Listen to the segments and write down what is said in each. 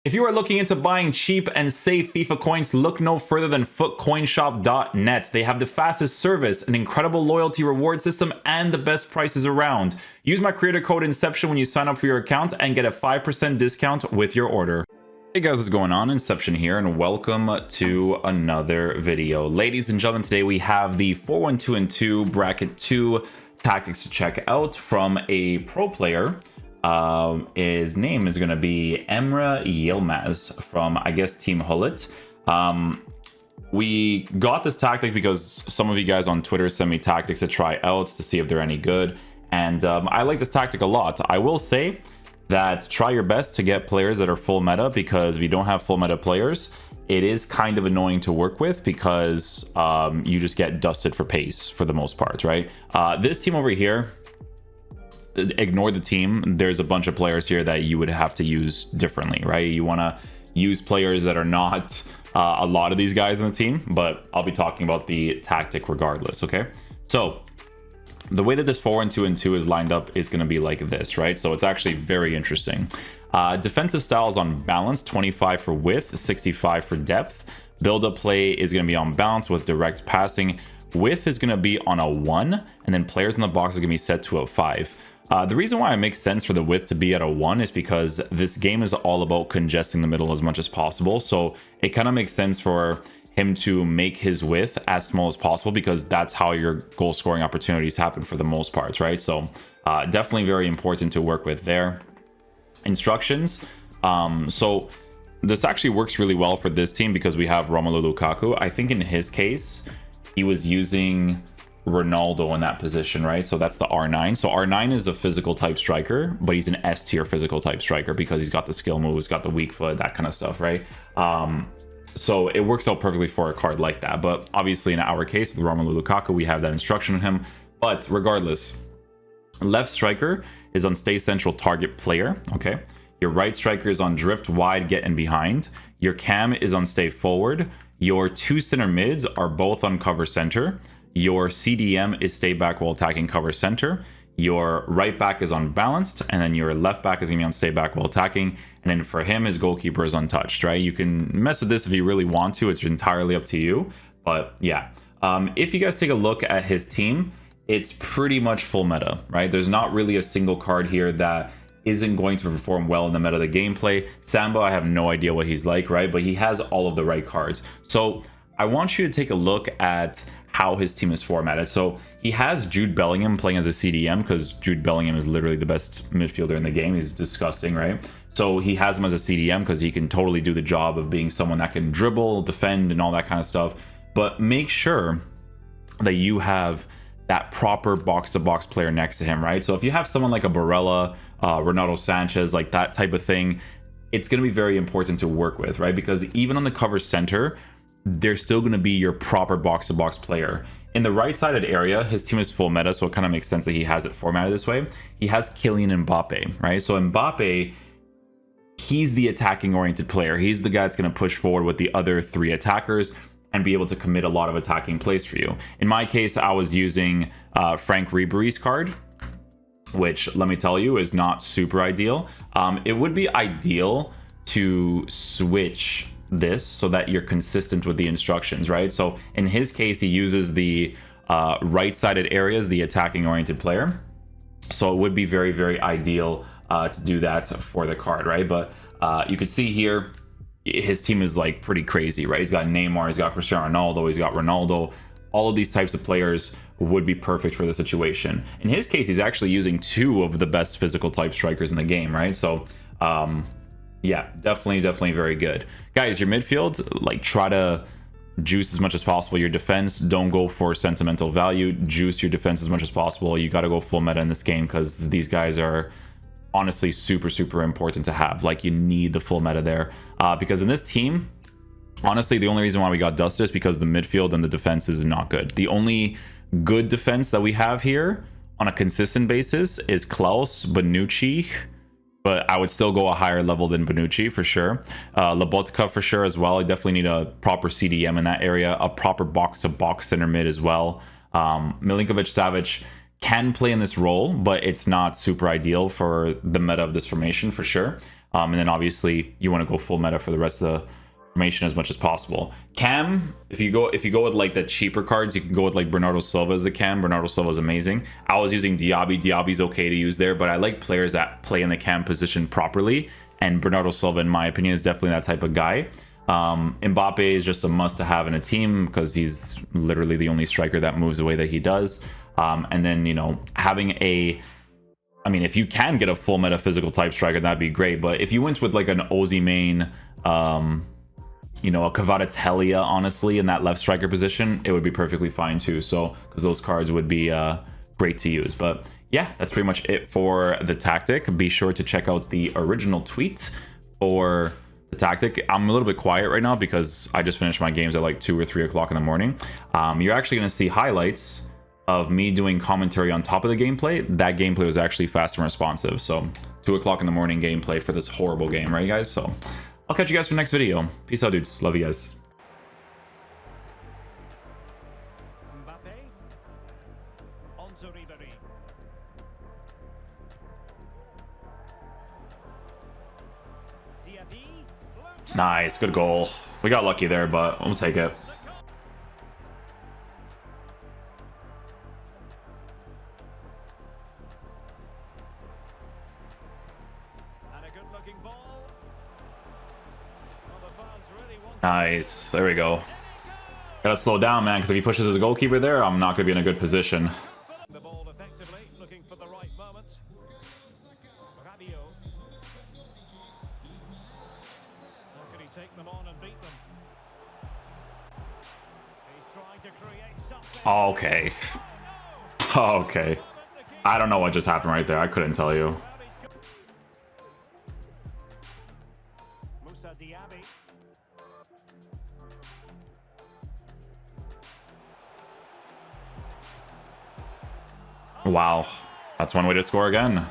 If you are looking into buying cheap and safe FIFA coins, look no further than footcoinshop.net. They have the fastest service, an incredible loyalty reward system, and the best prices around. Use my creator code Inception when you sign up for your account and get a 5% discount with your order. Hey guys, what's going on? Inception here, and welcome to another video. Ladies and gentlemen, today we have the 4-1-2 and 2 bracket 2 tactics to check out from a pro player. His name is going to be Emre Yilmaz from, I guess, Team Hullet. We got this tactic because some of you guys on Twitter sent me tactics to try out to see if they're any good. And I like this tactic a lot. I will say that try your best to get players that are full meta, because if you don't have full meta players, it is kind of annoying to work with because you just get dusted for pace for the most part, right? This team over here, ignore the team. There's a bunch of players here that you would have to use differently, right? You want to use players that are not a lot of these guys in the team, but I'll be talking about the tactic regardless, okay? So the way that this 4-1-2 and 2 is lined up is going to be like this, right? So it's actually very interesting. Defensive styles on balance, 25 for width, 65 for depth. Build-up play is going to be on balance with direct passing. Width is going to be on a 1, and then players in the box is going to be set to a 5. The reason why it makes sense for the width to be at a 1 is because this game is all about congesting the middle as much as possible. So it kind of makes sense for him to make his width as small as possible, because that's how your goal scoring opportunities happen for the most part, right? So definitely very important to work with there. Instructions. So this actually works really well for this team because we have Romelu Lukaku. I think in his case, he was using Ronaldo in that position, right? So that's the R9. So R9 is a physical type striker, but he's an S tier physical type striker because he's got the skill moves, got the weak foot, that kind of stuff, right? So it works out perfectly for a card like that. But obviously in our case with Romelu Lukaku, we have that instruction on him. But regardless, left striker is on stay central target player, okay? Your right striker is on drift wide, get in behind. Your cam is on stay forward. Your two center mids are both on cover center. Your CDM is stay back while attacking cover center. Your right back is unbalanced, and then your left back is going to be on stay back while attacking. And then for him, his goalkeeper is untouched, right? You can mess with this if you really want to. It's entirely up to you. But yeah, if you guys take a look at his team, it's pretty much full meta, right? There's not really a single card here that isn't going to perform well in the meta of the gameplay. Samba, I have no idea what he's like, right? But he has all of the right cards. So I want you to take a look at how his team is formatted. So he has Jude Bellingham playing as a CDM because Jude Bellingham is literally the best midfielder in the game. He's disgusting, right? So he has him as a CDM because he can totally do the job of being someone that can dribble, defend, and all that kind of stuff. But make sure that you have that proper box-to-box player next to him, right? So if you have someone like a Barella, Renato Sanchez, like that type of thing, it's going to be very important to work with, right? Because even on the cover center, they're still going to be your proper box-to-box player. In the right-sided area, his team is full meta, so it kind of makes sense that he has it formatted this way. He has Kylian Mbappe, right? So Mbappe, he's the attacking-oriented player. He's the guy that's going to push forward with the other three attackers and be able to commit a lot of attacking plays for you. In my case, I was using Frank Ribery's card, which, let me tell you, is not super ideal. It would be ideal to switch this so that you're consistent with the instructions, right? So in his case, he uses the right-sided areas, the attacking-oriented player. So it would be very, very ideal to do that for the card, right? But you can see here, his team is like pretty crazy, right? He's got Neymar, he's got Cristiano Ronaldo, he's got Ronaldo. All of these types of players would be perfect for the situation. In his case, he's actually using two of the best physical type strikers in the game, right? So yeah, definitely very good. Guys, your midfield, like, try to juice as much as possible. Your defense, don't go for sentimental value. Juice your defense as much as possible. You got to go full meta in this game because these guys are honestly super important to have. Like, you need the full meta there. Because in this team, honestly, the only reason why we got dusted is because the midfield and the defense is not good. The only good defense that we have here on a consistent basis is Klaus, Bonucci, but I would still go a higher level than Bonucci for sure. Lobotka for sure as well. I definitely need a proper CDM in that area, a proper box-to-box center mid as well. Milinkovic-Savic can play in this role, but it's not super ideal for the meta of this formation for sure. And then obviously you want to go full meta for the rest of the formation as much as possible. Cam, if you go with like the cheaper cards, you can go with like Bernardo Silva as the cam. Bernardo Silva is amazing. I was using Diaby. Diaby's okay to use there, but I like players that play in the cam position properly, and Bernardo Silva, in my opinion, is definitely that type of guy. Mbappe is just a must to have in a team because he's literally the only striker that moves the way that he does. And then, you know, having I mean, if you can get a full meta physical type striker, that'd be great. But if you went with like an Ozzy main, you know, a Kvaratskhelia, honestly, in that left striker position, it would be perfectly fine too. So, because those cards would be great to use. But yeah, that's pretty much it for the tactic. Be sure to check out the original tweet for the tactic. I'm a little bit quiet right now because I just finished my games at like 2 or 3 o'clock in the morning. You're actually going to see highlights of me doing commentary on top of the gameplay. That gameplay was actually fast and responsive. So 2 o'clock in the morning gameplay for this horrible game, right guys? So I'll catch you guys for the next video. Peace out, dudes. Love you guys. Nice, good goal. We got lucky there, but we'll take it. Nice, there we go. Gotta slow down, man, because if he pushes his goalkeeper there, I'm not gonna be in a good position. The ball effectively, looking for the right moment. Rabiot. How can he take them on and beat them? He's trying to create something. Okay. Okay. I don't know what just happened right there. I couldn't tell you. Wow, that's one way to score again.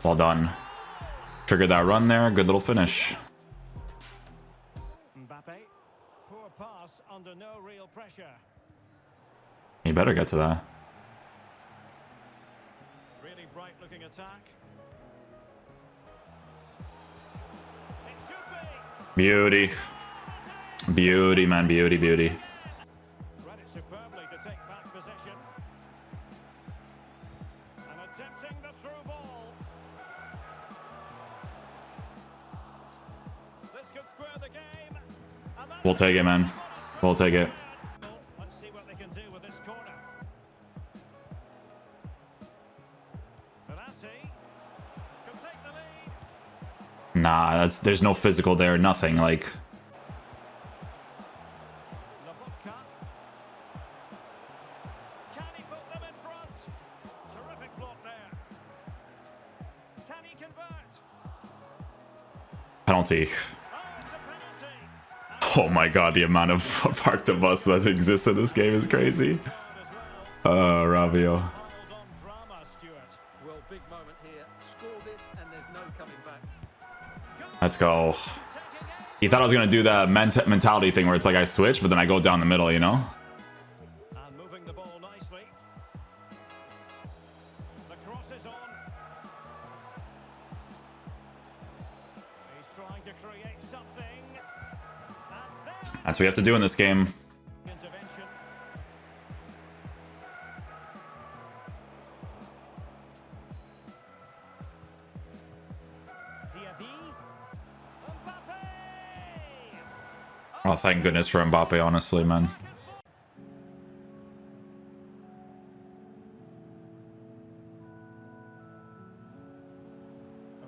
Well done. Triggered that run there. Good little finish. Mbappe, poor pass under no real pressure. You better get to that. Really bright looking attack. Beauty. Beauty, man. Beauty, beauty. Read it superbly to take back possession. And attempting the through ball. This could square the game. We'll take it, man. We'll take it. Let's see what they can do with this corner. Verratti can take the lead. Nah, there's no physical there, nothing, like... Can he put them in front? Terrific block there. Can he convert? Penalty. Oh, it's a penalty. Oh my god, the amount of park the bus that exists in this game is crazy. Rabiot. Hold on drama, Stuart. Well, big moment here. Score this and there's no coming back. Let's go. He thought I was going to do the mentality thing where it's like I switch, but then I go down the middle, you know? And moving the ball nicely. The cross is on. He's trying to create something. And there That's what you have to do in this game. intervention. Diaby. Mbappe. Oh, thank goodness for Mbappe, honestly, man.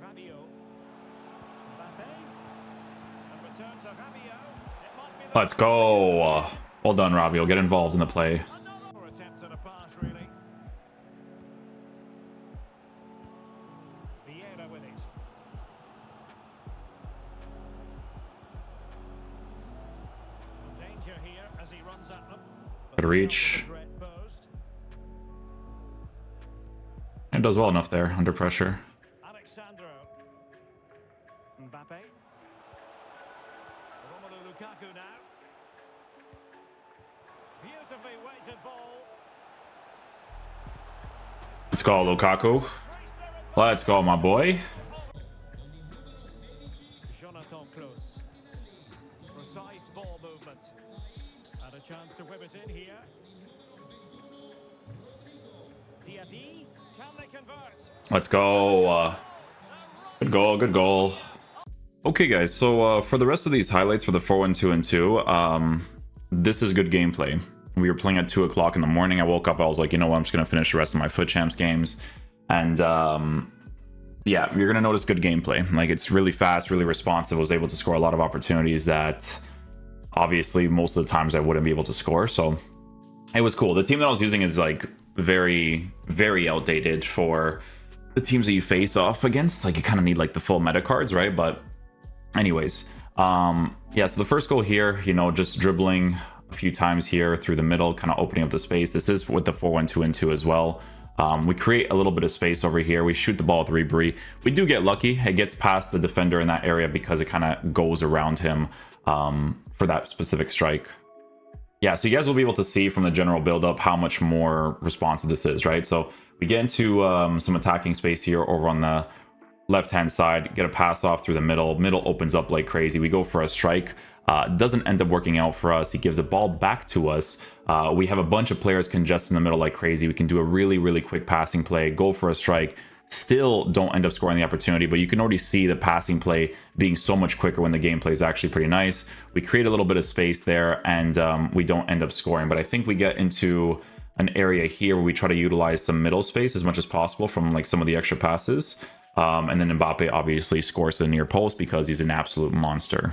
Rabiot. Mbappe. And return to Rabiot. It might be the Let's go. Well done, Rabiot. Get involved in the play. another attempt at a pass, really. Vieira with it. Danger here as he runs at them. Good reach. Threat posed. It does well enough there, under pressure. Alexandro. Mbappe. Romelu Lukaku now. Beautifully weighted ball. Let's go, Lukaku. Let's go, my boy. Jonathan Close. Precise ball movement. And a chance to whip it in here. Diaby, can they convert? Let's go. Good goal, good goal. Okay, guys, so for the rest of these highlights for the 4-1-2 and 2, this is good gameplay. We were playing at 2 o'clock in the morning. I woke up, I was like, you know what, I'm just going to finish the rest of my Foot Champs games. And yeah, you're going to notice good gameplay. Like, it's really fast, really responsive. I was able to score a lot of opportunities that obviously most of the times I wouldn't be able to score. So it was cool. The team that I was using is like very, very outdated for the teams that you face off against. Like, you kind of need like the full meta cards, right? But anyways, yeah, so the first goal here, you know, just dribbling a few times here through the middle, kind of opening up the space. This is with the 4-1-2 and 2 as well. We create a little bit of space over here. We shoot the ball with Ribery. We do get lucky. It gets past the defender in that area because it kind of goes around him for that specific strike. Yeah, so you guys will be able to see from the general build-up how much more responsive this is, right? So we get into some attacking space here over on the left-hand side, get a pass off through the middle. Middle opens up like crazy. We go for a strike. Doesn't end up working out for us. He gives the ball back to us. We have a bunch of players congested in the middle like crazy. We can do a really, really quick passing play, go for a strike. Still don't end up scoring the opportunity, but you can already see the passing play being so much quicker when the gameplay is actually pretty nice. We create a little bit of space there, and we don't end up scoring. But I think we get into an area here where we try to utilize some middle space as much as possible from like some of the extra passes. And then Mbappe obviously scores to the near post because he's an absolute monster.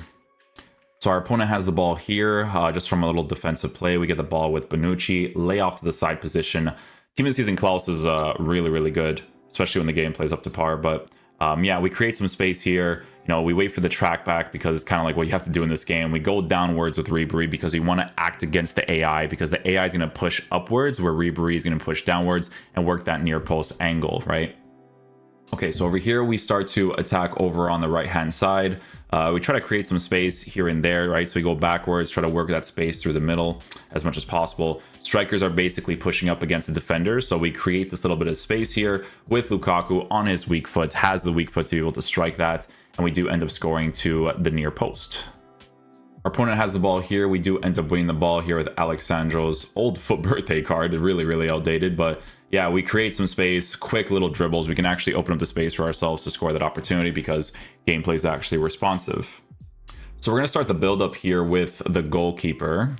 So our opponent has the ball here, just from a little defensive play. We get the ball with Bonucci, lay off to the side position. Team of the season Klaus is really, really good, especially when the game plays up to par. But yeah, we create some space here. You know, we wait for the track back because it's kind of like what you have to do in this game. We go downwards with Ribery because we want to act against the AI, because the AI is going to push upwards where Ribery is going to push downwards and work that near post angle, right? Okay, so over here, we start to attack over on the right-hand side. We try to create some space here and there, right? So we go backwards, try to work that space through the middle as much as possible. Strikers are basically pushing up against the defenders, so we create this little bit of space here with Lukaku on his weak foot, has the weak foot to be able to strike that, and we do end up scoring to the near post. Our opponent has the ball here. We do end up winning the ball here with Alexandro's old foot birthday card. Really, really outdated, but yeah, we create some space, quick little dribbles. We can actually open up the space for ourselves to score that opportunity because gameplay is actually responsive. So we're going to start the build up here with the goalkeeper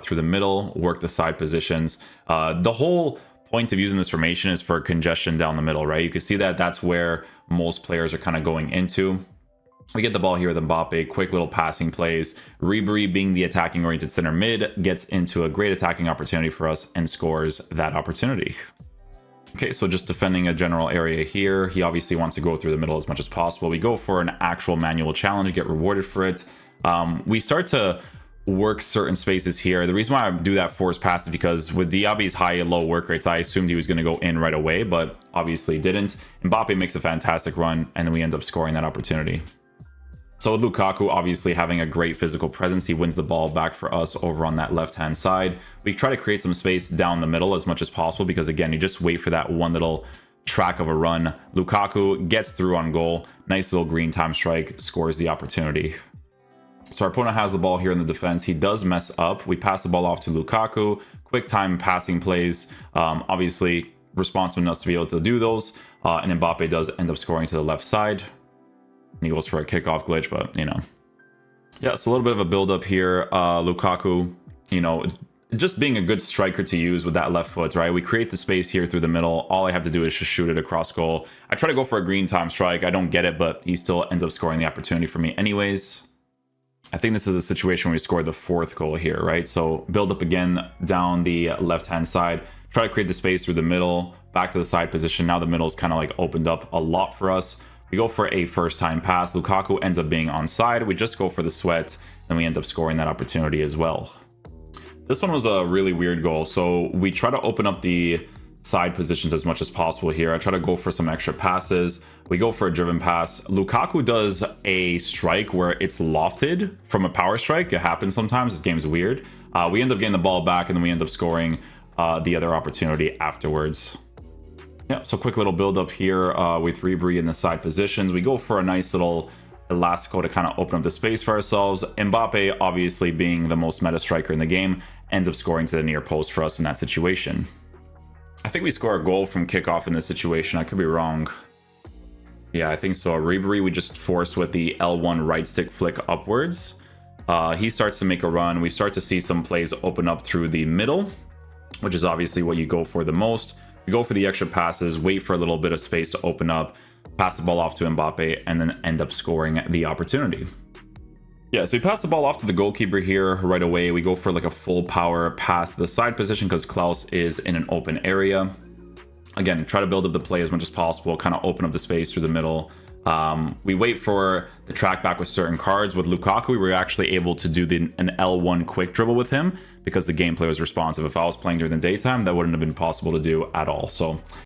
through the middle, work the side positions. The whole point of using this formation is for congestion down the middle, right? You can see that that's where most players are kind of going into. We get the ball here with Mbappe, quick little passing plays. Ribery, being the attacking oriented center mid, gets into a great attacking opportunity for us and scores that opportunity. Okay, so just defending a general area here. He obviously wants to go through the middle as much as possible. We go for an actual manual challenge, get rewarded for it. We start to work certain spaces here. The reason why I do that forced pass is because with Diaby's high and low work rates, I assumed he was going to go in right away, but obviously didn't. Mbappe makes a fantastic run, and then we end up scoring that opportunity. So with Lukaku obviously having a great physical presence, he wins the ball back for us over on that left-hand side. We try to create some space down the middle as much as possible because, again, you just wait for that one little track of a run. Lukaku gets through on goal. Nice little green time strike, scores the opportunity. So our opponent has the ball here in the defense. He does mess up. We pass the ball off to Lukaku. Quick time passing plays. Obviously, responsive enough to be able to do those. And Mbappe does end up scoring to the left side. He goes for a kickoff glitch, but, you know. Yeah, so a little bit of a build-up here. Lukaku, you know, just being a good striker to use with that left foot, right? We create the space here through the middle. All I have to do is just shoot it across goal. I try to go for a green time strike. I don't get it, but he still ends up scoring the opportunity for me anyways. I think this is a situation where we scored the fourth goal here, right? So build up again down the left-hand side. Try to create the space through the middle, back to the side position. Now the middle is kind of like opened up a lot for us. We go for a first-time pass. Lukaku ends up being onside. We just go for the sweat, and we end up scoring that opportunity as well. This one was a really weird goal. So we try to open up the side positions as much as possible here. I try to go for some extra passes. We go for a driven pass. Lukaku does a strike where it's lofted from a power strike. It happens sometimes. This game's weird. We end up getting the ball back, and then we end up scoring the other opportunity afterwards. Yeah, so quick little build up here with Ribery in the side positions. We go for a nice little Elastico to kind of open up the space for ourselves. Mbappe, obviously being the most meta striker in the game, ends up scoring to the near post for us in that situation. I think we score a goal from kickoff in this situation. I could be wrong. Yeah, I think so. Ribery, we just force with the L1 right stick flick upwards. He starts to make a run. We start to see some plays open up through the middle, which is obviously what you go for the most. You go for the extra passes, wait for a little bit of space to open up, pass the ball off to Mbappe, and then end up scoring the opportunity. Yeah, so we pass the ball off to the goalkeeper here right away. We go for like a full power pass to the side position because Klaus is in an open area. Again, try to build up the play as much as possible, kind of open up the space through the middle. We wait for the track back with certain cards. With Lukaku, we were actually able to do an L1 quick dribble with him because the gameplay was responsive. If I was playing during the daytime, that wouldn't have been possible to do at all. So